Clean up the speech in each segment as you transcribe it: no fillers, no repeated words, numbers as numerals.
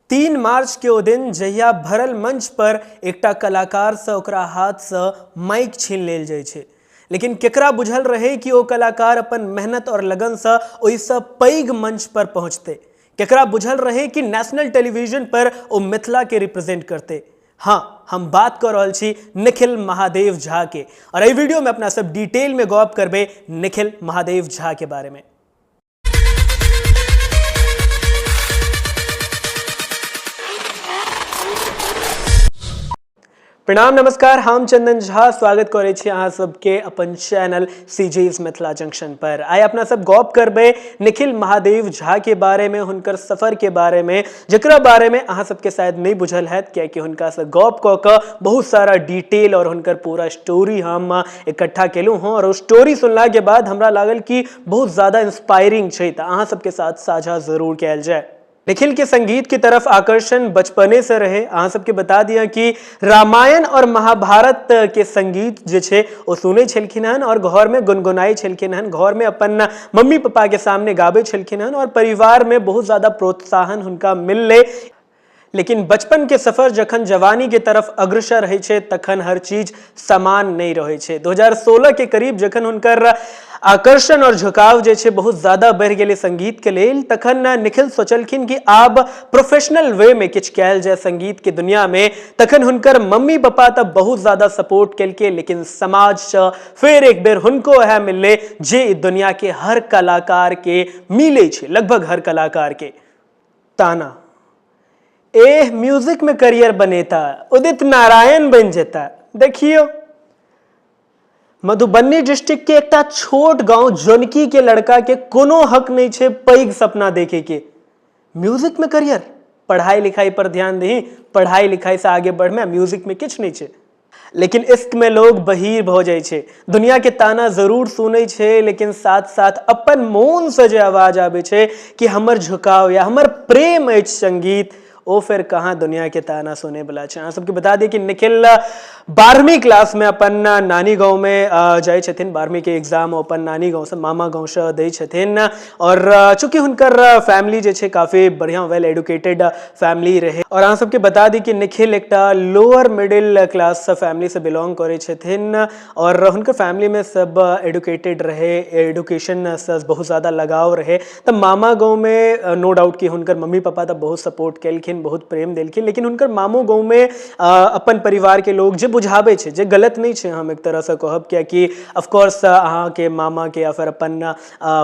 3 मार्च के ओ दिन जहिया भरल मंच पर एकटा कलाकार से ओकरा हाथ से माइक छीन लेल जाइ छै, लेकिन केकरा बुझल रहे कि ओ कलाकार अपन मेहनत और लगन से ओइसे पैघ मंच पर पहुंचते। केकरा बुझल रहे कि नेशनल टेलीविजन पर ओ मिथिला के रिप्रेजेंट करते। हाँ, हम बात कर रहल छी निखिल महादेव झा के, और एहि वीडियो में अपना सब डिटेल में गप करबे निखिल महादेव झा के बारे में। प्रणाम, नमस्कार, हम चंदन झा स्वागत करे छी अहाँ सबके अपन चैनल सीजेज मिथिला जंक्शन पर। आइ अपना सब गप करबे निखिल महादेव झा के बारे में, हुनकर सफर के बारे में, जकरा बारे में अहाँ सबके शायद नहीं बुझल है, कियाकि हुनका से गप क के बहुत सारा डिटेल और हुनकर पूरा स्टोरी हम इकट्ठा केलू हूँ। और स्टोरी सुनला के बाद हमरा लागल कि बहुत ज्यादा इंस्पायरिंग छै, त अहाँ सबके साथ साझा जरूर कैल जाए। निखिल के संगीत की तरफ आकर्षण बचपने से रहे। अहाँ सबके बता दिया कि रामायण और महाभारत के संगीत जे छे ओ सुने छलखिन हन और घर में गुनगुनाई छलखिन हन, घर में अपन मम्मी पापा के सामने गाबे छलखिन हन और परिवार में बहुत ज्यादा प्रोत्साहन हुनका मिलले। लेकिन बचपन के सफर जखन जवानी के तरफ अग्रसर रहे छे तखन हर चीज समान नहीं रहे छे। 2016 के करीब जखन हुनकर आकर्षण और झुकाव जे छे बहुत ज्यादा बढ़ गेले संगीत के लेल, तखन निखिल सोचलखिन कि आब प्रोफेशनल वे में किछ कैल जाए संगीत के दुनिया में। तखन हुनकर मम्मी पापा तब बहुत ज्यादा सपोर्ट केलके, लेकिन समाज से फिर एक बेर हुनको यह मिलले जे दुनिया के हर कलाकार के मिले छे, लगभग हर कलाकार के ताना। म्यूजिक में करियर बनेता, उदित नारायण बन जेता। देखियो, मधुबनी डिस्ट्रिक्ट के एकटा छोट गांव जनकी के लड़का के कोनो हक नहीं छे पैघ सपना देखे के। म्यूजिक में करियर, पढ़ाई लिखाई पर ध्यान दही, पढ़ाई लिखाई से आगे बढ़मे, म्यूजिक में किछ नहीं छे। लेकिन इश्क में लोग बहीर भ जाय छे, दुनिया के ताना जरूर सुनै छे, लेकिन साथ साथ अपन मौन से जे आवाज आबे छे कि हमर झुकाव या हमर प्रेम अछि संगीत, ओ फिर कहाँ दुनिया के ताना सुने वाला छे। अहाँ सबके बता दी कि निखिल 12वीं क्लास में अपन नानी गांव में जाय छथिन। 12वीं के एग्जाम अपन नानी गांव से, मामा गांव से दै छथिन। और चूंकि हुनकर फैमिली जे छे काफी बढ़िया वेल एडुकेटेड फैमिली रहे, और अहाँ सबके बता दी कि निखिल एकटा लोअर मिडिल क्लास फैमिली से बिलोंग करे छथिन और हुनकर फैमिली में सब एडुकेटेड रहे, एडुकेशन से बहुत ज्यादा लगाव रहे। तब मामा गांव में नो डाउट कि हुनकर मम्मी पापा तब बहुत सपोर्ट केलखिन, बहुत प्रेम देलखिन, लेकिन हुनकर मामू गांव में अपन परिवार के लोग जे बुझाबे छे, जे गलत नहीं छे हम एक तरह से कहब, क्या कि ऑफ कोर्स अहाँ के मामा के या फिर अपन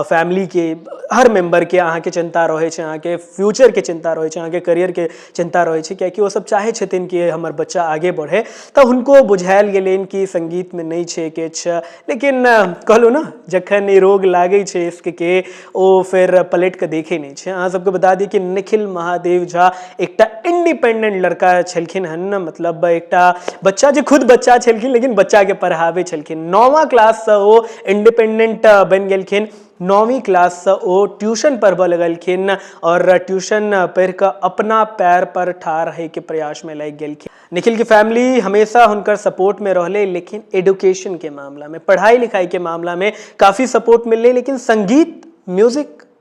फैमिली के हर मेंबर के अहाँ के चिंता रहे छे, अहाँ के फ्यूचर के चिंता रहे छे, अहाँ के करियर के चिंता रहे छे, क्या कि वो सब चाहे छथिन कि हमर बच्चा आगे बढ़े। तो उनको बुझायल गेलेन कि संगीत में नहीं छे किछ, लेकिन कहलू ना, जखन ई रोग लागे छे इश्क के, ओ फिर पलट के देखे नहीं छे। अहाँ सबके बता दी कि निखिल महादेव झा एकटा इंडिपेंडेंट लड़का छलखिन हन, मतलब एकटा बच्चा जे खुद बच्चा छलखिन लेकिन बच्चा के पढ़ावे छलखिन। 9वां क्लास से ओ इंडिपेंडेंट बन गेलखिन। 9वीं क्लास से ओ ट्यूशन पढ़बे लगलखिन और ट्यूशन पढ़ के अपना पैर पर ठाड़ रहे के प्रयास में लग गेलखिन। निखिल की फैमिली हमेशा हुनकर सपोर्ट में रहले, लेकिन एडुकेशन के मामला में, पढ़ाई लिखाई के मामला में काफी सपोर्ट मिलले, लेकिन संगीत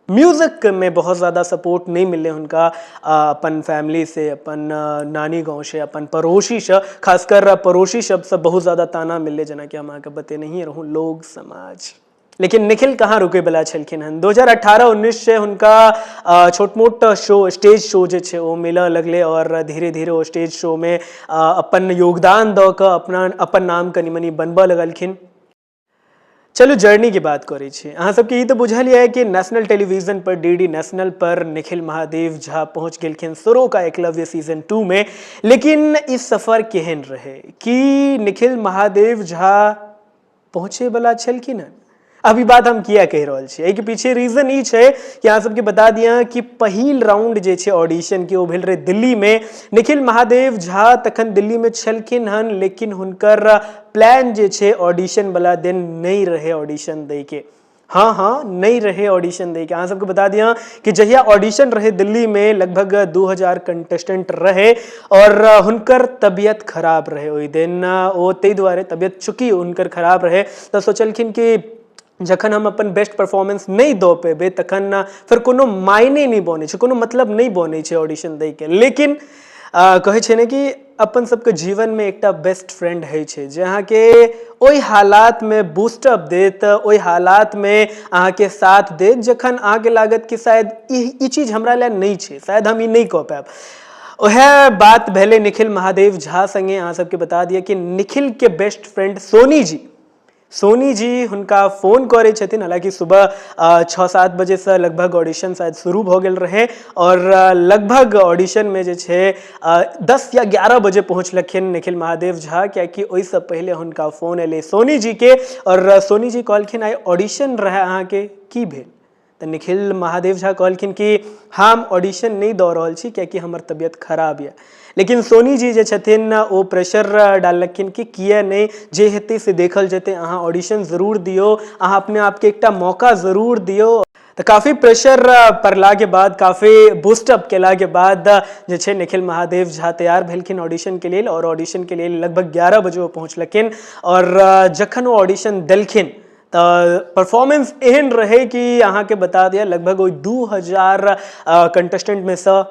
म्यूजिक में बहुत ज़्यादा सपोर्ट नहीं मिले हुनका अपन फैमिली से, अपन नानी गांव से, अपन पड़ोसी से, खासकर पड़ोसी शब्द से बहुत ज़्यादा ताना मिले, जना कि हम अहाँके बते नहीं रहूँ, लोग समाज। लेकिन निखिल कहाँ रुके वाला छलखिन हन। 2018-19 से हुनका छोट मोट शो, स्टेज शो जे छे वो मिले लगले, और धीरे धीरे वो स्टेज शो में अपन योगदान द के अपन नाम कनी मनी बनबे लगलखिन। चलो जर्नी की बात करें छे। अहाँ सबके ये तो बुझल है कि नेशनल टेलीविजन पर, डीडी नेशनल पर निखिल महादेव झा पहुंच गेलखिन शुरू का एकलव्य सीजन 2 में। लेकिन इस सफर केहन रहे कि निखिल महादेव झा पहुंचे वाला छलखिन। अभी बात हम किया कह रहल छी, एहि के पीछे रीजन ई छे कि अहाँ सबके बता दिया कि पहिल राउंड जे छे ऑडिशन के, ओ भेल रहे दिल्ली में। निखिल महादेव झा तखन दिल्ली में छलखिन हन, लेकिन हुनकर प्लान जे छे ऑडिशन वाला दिन नहीं रहे ऑडिशन दे के। हाँ, नहीं रहे ऑडिशन दे के। अहाँ सबके बता दिया कि जहिया ऑडिशन रहे दिल्ली में, लगभग 2000 कंटेस्टेंट रहे और हुनकर तबियत खराब रहे ओहि दिन। ओ तै द्वारे तबियत चूंकि हुनकर खराब रहे तो सोचलखिन कि जखन हम अपन बेस्ट परफॉर्मेंस नहीं दो पेबे तखन फिर कोनो मायने नहीं बने छै, कोनो मतलब नहीं बने छै ऑडिशन दै के। लेकिन कहै छै ने कि अपन सबके जीवन में एकटा बेस्ट फ्रेंड है छै जे अहाँके ओहि हालात में बूस्टअप देत, ओहि हालात में अहाँके साथ देत जखन अहाँके लागत कि शायद ई चीज हमरा लिए नहीं छै, शायद हम ई नहीं कऽ पायब। वह बात भेले निखिल महादेव झा संगे। अहाँ सबके बता दिया कि निखिल के बेस्ट फ्रेंड सोनी जी हुनका फोन करे छथिन। हालांकि सुबह 6-7 बजे से लगभग ऑडिशन शायद शुरू भ गेल रहे और लगभग ऑडिशन में जे छे 10 या 11 बजे पहुंचलखिन निखिल महादेव झा, कियाकि ओहि से पहले हुनका फोन एले सोनी जी के और सोनी जी कहलखिन आई ऑडिशन रहे अहाँ के की भेल। तो निखिल महादेव झा कहलखिन कि हम ऑडिशन नहीं दऽ रहल छी कियाकि हमर तबियत खराब है। लेकिन सोनी जी जे छथिन ओ प्रेशर डाललखिन कि किया नहीं, जे हेतै से देखल जेतै, अहाँ ऑडिशन जरूर दियो, अहाँ अपने आप के एकटा मौका जरूर दियो। तो काफ़ी प्रेशर पड़ला के बाद, काफ़ी बूस्टअप केला के बाद जे छे निखिल महादेव झा तैयार भेलखिन ऑडिशन के लिए और ऑडिशन के लिए लगभग 11 बजे वो पहुँचलखिन। और जखन वो ऑडिशन देलखिन तो परफॉर्मेंस एहन रहे कि अहाँ के बता दिया लगभग 2000 कंटेस्टेंट में से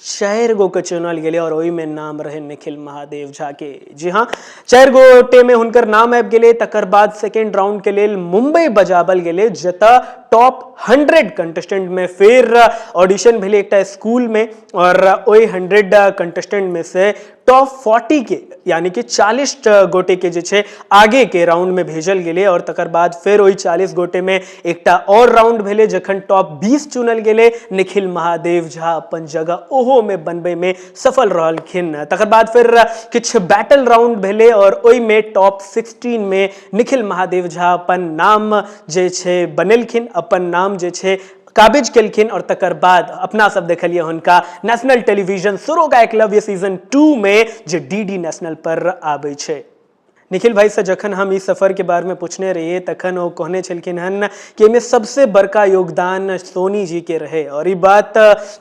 4 गो के चुनल गेले और ओहि में नाम रहे निखिल महादेव झा के। जी हाँ, 4 गोटे में हुनकर नाम आबि गेले। तकर बाद सेकेंड राउंड के लेल मुंबई बजाबल गेले, जतऽ टॉप 100 कंटेस्टेंट में फिर ऑडिशन भेले एकटा स्कूल में और ओहि 100 कंटेस्टेंट में से टॉप 40 के यानी कि 40 गोटे के जे छे आगे के राउंड में भेजल गेले और तकर बाद फिर ओहि 40 गोटे में एकटा और राउंड भेले जखन टॉप 20 चुनल गेले। निखिल महादेव झा अपन जगह ओहो में बनबे में सफल रहलखिन। तकर बाद फिर किछ बैटल राउंड भेले और ओहि में टॉप 16 में निखिल महादेव झा अपन नाम जे छे बनेलखिन, अपन नाम जे छे काबिज केलखिन और तकर बाद अपना सब देखलिए हुनका नेशनल टेलीविजन सुरो का एकलव्य सीजन 2 में जे डीडी नेशनल पर आबै छे। निखिल भाई से जखन हम इस सफर के बारे में पूछने रहिए तखन वो कहने छलखिन हन कि एहिमे सबसे बड़का योगदान सोनी जी के रहे। और ये बात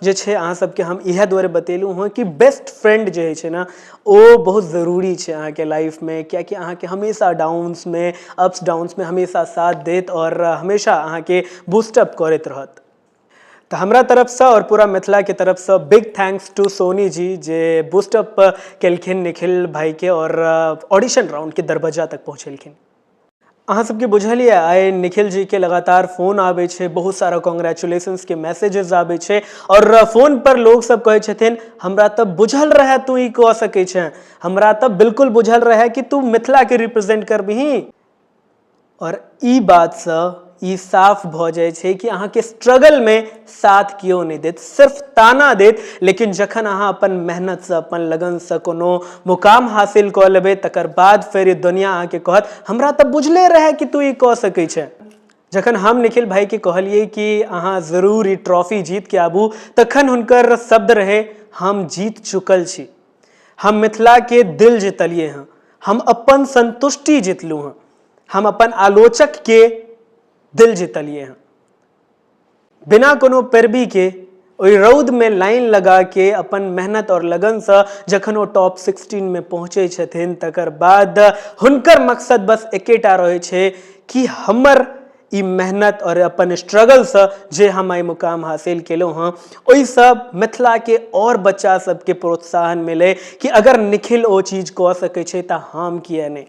जे छे अहाँ सबके हम इहे द्वारे बतेलू हूँ कि बेस्ट फ्रेंड जे छे ना वो बहुत ज़रूरी छे अहाँ के लाइफ में, क्या कि अहाँ के हमेशा डाउन्स में अप्स डाउन्स में हमेशा साथ देत और हमेशा अहाँ के बूस्टअप करत रहत। तो हमरा तरफ से और पूरा मिथिला के तरफ से big thanks to Soni ji जे बूस्टअप केलखिन निखिल भाई के और ऑडिशन राउंड के दरवाजा तक पहुँचेलखिन। अहाँ सबके बुझलिए आइ निखिल जी के लगातार फोन आबै छे, बहुत सारा कांग्रेचुलेशंस के मैसेजेस आबै छे और फोन पर लोग सब कहे छथिन हमरा तब बुझल रहे तू ई कह सकै छे, हमरा तब बिल्कुल बुझल रहे कि तू मिथिला के रिप्रेजेंट करबिही। और ई बात से ई साफ भ जाए छे कि अहाँ के स्ट्रगल में साथ क्यों नहीं देत, सिर्फ ताना देत। लेकिन जखन अहाँ अपन मेहनत से अपन लगन से कोनो मुकाम हासिल क लेबे तकर बाद फिर ये दुनिया अहाँ के कहत हमरा तब बुझले रहे कि तू ई कह सकै छे। जखन हम निखिल भाई के कहलिए कि अहाँ जरूर ई ट्रॉफी जीत के आबू तखन हुनकर शब्द रहे हम जीत चुकल छी, हम मिथिला के दिल जीतलिए हैं, हम अपन संतुष्टि जीतलू हैं, हम अपन आलोचक के दिल जीतलिए हैं। बिना कोनो पैरवी के ओहि रौद में लाइन लगा के अपन मेहनत और लगन से जखन वो टॉप 16 में पहुँचे छथिन तकर बाद हुनकर मकसद बस एकेटा रहे छे कि हमर ई मेहनत और अपन स्ट्रगल से जे हम आई मुकाम हासिल केलहुँ हाँ ओहि सब मिथिला के और बच्चा सबके प्रोत्साहन मिले कि अगर निखिल ओ चीज कह सकै छे तो हम किया नहीं।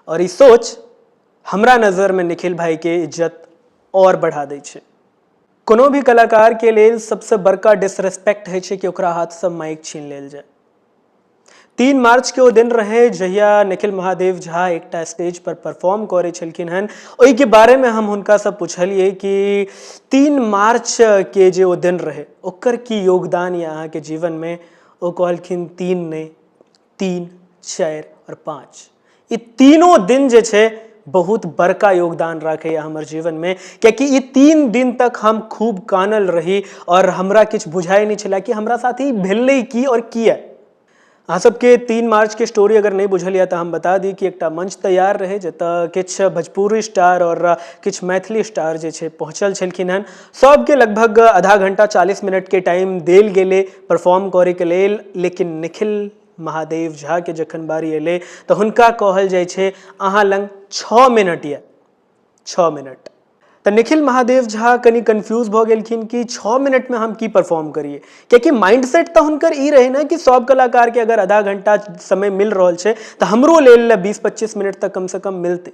और ई सोच हमरा नज़र में निखिल भाई के इज्जत और बढ़ा दै छे। कोनो भी कलाकार के लेल सबसे बड़का डिसरेस्पेक्ट है छे कि ओकरा हाथ से माइक छीन लेल जाए। 3 मार्च के वो दिन रहे जहिया निखिल महादेव झा एकटा स्टेज पर परफॉर्म करे छलखिन हन। ओहि के बारे में हम हुनका से पूछलिए कि 3 मार्च के जे वो दिन रहे ओकर की योगदान या अहाँ के जीवन में। वो कहलखिन 3 नहीं 3, 4 और 5 ये तीनों दिन जे छे बहुत बड़का योगदान रखे हमर जीवन में, क्योंकि ये 3 दिन तक हम खूब कानल रही और हमरा किछ बुझाई नहीं चला कि हमरा साथ ही भेलै की और किया। अहाँ सबके 3 मार्च के स्टोरी अगर नहीं बुझलिए तो हम बता दी कि एकटा मंच तैयार रहे जतऽ किछ भोजपुरी स्टार और किछ मैथिली स्टार जे छे पहुँचल छलखिन हन। सबके लगभग आधा घंटा 40 मिनट के टाइम देल गेले परफॉर्म करे के लेल। लेकिन निखिल महादेव झा के जखन बारी एले तो हुनका कहल जाय छे अहाँ लंग 6 मिनट या 6 मिनट तो निखिल महादेव झा कनी कंफ्यूज भ गेलखिन कि 6 मिनट में हम की परफॉर्म करिए, क्योंकि माइंडसेट तो हुनकर ई रहे ना कि सब कलाकार के अगर आधा घंटा समय मिल रहा है तो हमरो लेल 20-25 मिनट तक कम से कम मिलते,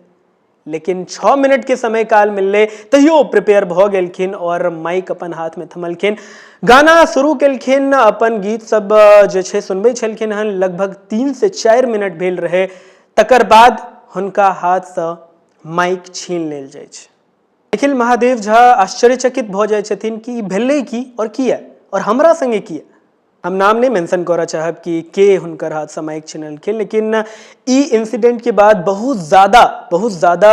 लेकिन 6 मिनट के समय काल मिलले तहियो प्रिपेयर भ गेलखिन और माइक अपन हाथ में थमलखिन, गाना शुरू केलखिन, अपन गीत सब जे छे सुनबे छलखिन हन। लगभग 3 से 4 मिनट भेल रहे, तकर बाद हुनका हाथ से माइक छीन लेल जाय छै। निखिल महादेव झा आश्चर्यचकित भ जाय छथिन कि भेलै की और किया और हमरा संगे किया। हम नाम नहीं मेंशन करना चाहब कि के हुनकर हाथ से माइक छीनलखिन, लेकिन ई इंसिडेंट के बाद बहुत ज़्यादा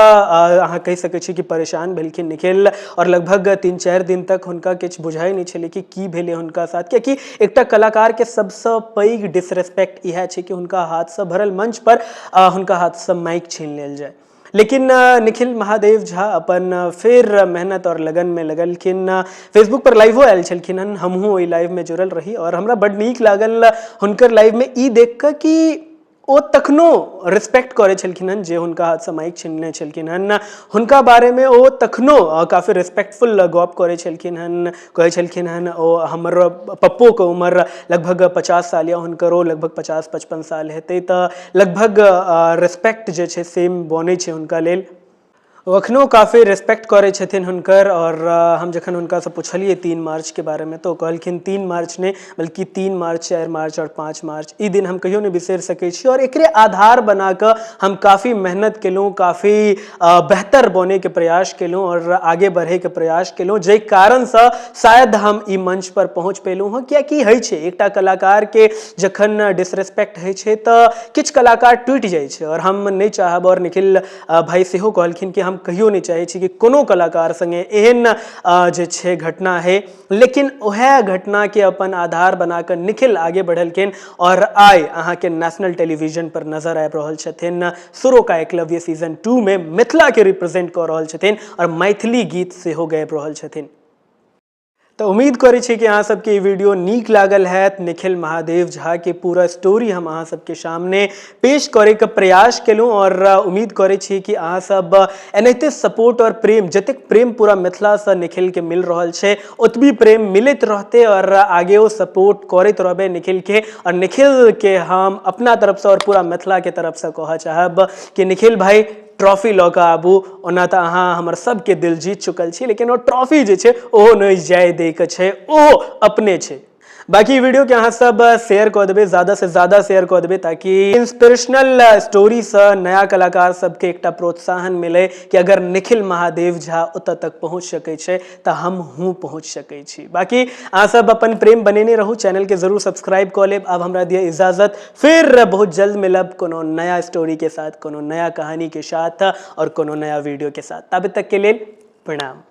अहाँ कह सकै छी कि परेशान भेलखिन निखिल, और लगभग 3-4 दिन तक हुनका किछु बुझाई नहीं छलै कि की भेलै हुनका साथ, कियाकि एकटा कलाकार के सबसे पैघ डिसरेस्पेक्ट इएह छै कि हुनका हाथ से भरल मंच पर हुनका हाथ से माइक छीन लेल जाए। लेकिन निखिल महादेव झा अपन फिर मेहनत और लगन में लगलखिन, फेसबुक पर लाइवो आयल छलखिन हन, हमहूँ ओहि लाइव में जुड़ल रही और हमरा बड नीक लागल हुनकर लाइव में ई देख कऽ कि ओ तखनो रिस्पेक्ट करे छलखिन हन जे हुनका हाथ से माइक छीनने छलखिन हन, हुनका बारे में ओ तखनो काफी रिस्पेक्टफुल गप करे छलखिन हन, कहे छलखिन हन ओ हमर पप्पो के उम्र लगभग 50 साल या हुनकरो लगभग 50-55 साल हेतै, तो लगभग रिस्पेक्ट जे छै सेम बनै छै हुनका लेल। अखनो काफ़ी रिस्पेक्ट करे छथिन हुनकर, और हम जखन हुनका से पूछलिए 3 मार्च के बारे में तो कहलखिन 3 मार्च नहीं बल्कि 3 मार्च, 4 मार्च और 5 मार्च ई दिन हम कहियो नहीं बिसर सकै छी, और एकरे आधार बना कर हम काफ़ी मेहनत केलहुँ, काफ़ी बेहतर बने के प्रयास केलहुँ और आगे बढ़े के प्रयास केलहुँ, जे कारण से शायद हम ई मंच पर पहुँच पेलहुँ हँ। कियाकि है छै एकटा कलाकार के जखन डिसरेस्पेक्ट है छै तो किछु कलाकार टूटि जाइ छै, और हम नहीं चाहब, और निखिल भाई सेहो कहलखिन कि हम कहियो नहीं चाहे छी कि कोनो कलाकार संगे एहन जे छै घटना है, लेकिन वह घटना के अपन आधार बनाकर निखिल आगे बढ़लखिन और आइ अहाँ के नेशनल टेलीविजन पर नजर आबि रहल छथिन। सुरो का एकलव्य सीजन 2 में मिथिला के रिप्रेजेंट कर रहल छथिन और मैथिली गीत सेहो गाबि रहल छथिन। तो उम्मीद करै छी कि अहाँ सबके वीडियो नीक लागल हैत। निखिल महादेव झा के पूरा स्टोरी हम अहाँ सबके सामने पेश करे के प्रयास केलहुँ, और उम्मीद करै छी कि अहाँ सब एनाहिते सपोर्ट और प्रेम, जतेक प्रेम पूरा मिथिला से निखिल के मिल रहल छै ओतबी प्रेम मिलत रहते, और आगे सपोर्ट करते रहबे निखिल के। और निखिल के हम अपना तरफ से और पूरा मिथिला के तरफ से कह चाहब कि निखिल भाई ट्रॉफी लऽ कऽ आबू। ओना तऽ अहाँ हमर सबके दिल जीत चुकल छी, लेकिन ओ ट्रॉफी जे छै ओहो नहि जाय दै के छै, ओहो अपने छै। बाकी वीडियो के अहाँ सब शेयर कऽ देबै, ज़्यादा से ज़्यादा शेयर कऽ देबै, ताकि इंस्पिरेशनल स्टोरी से नया कलाकार सबके एकटा प्रोत्साहन मिले कि अगर निखिल महादेव झा ओतऽ तक पहुँच सकै छै तऽ हमहूँ पहुँच सकै छी। बाकी अहाँ सब अपन प्रेम बनेने रहू, चैनल के जरूर सब्सक्राइब कऽ लेब। आब हमरा दिअ इजाजत, फिर बहुत जल्द मिलब कोनो नया स्टोरी के साथ, कोनो नया कहानी के साथ और कोनो नया वीडियो के साथ। तब तक के लिए प्रणाम।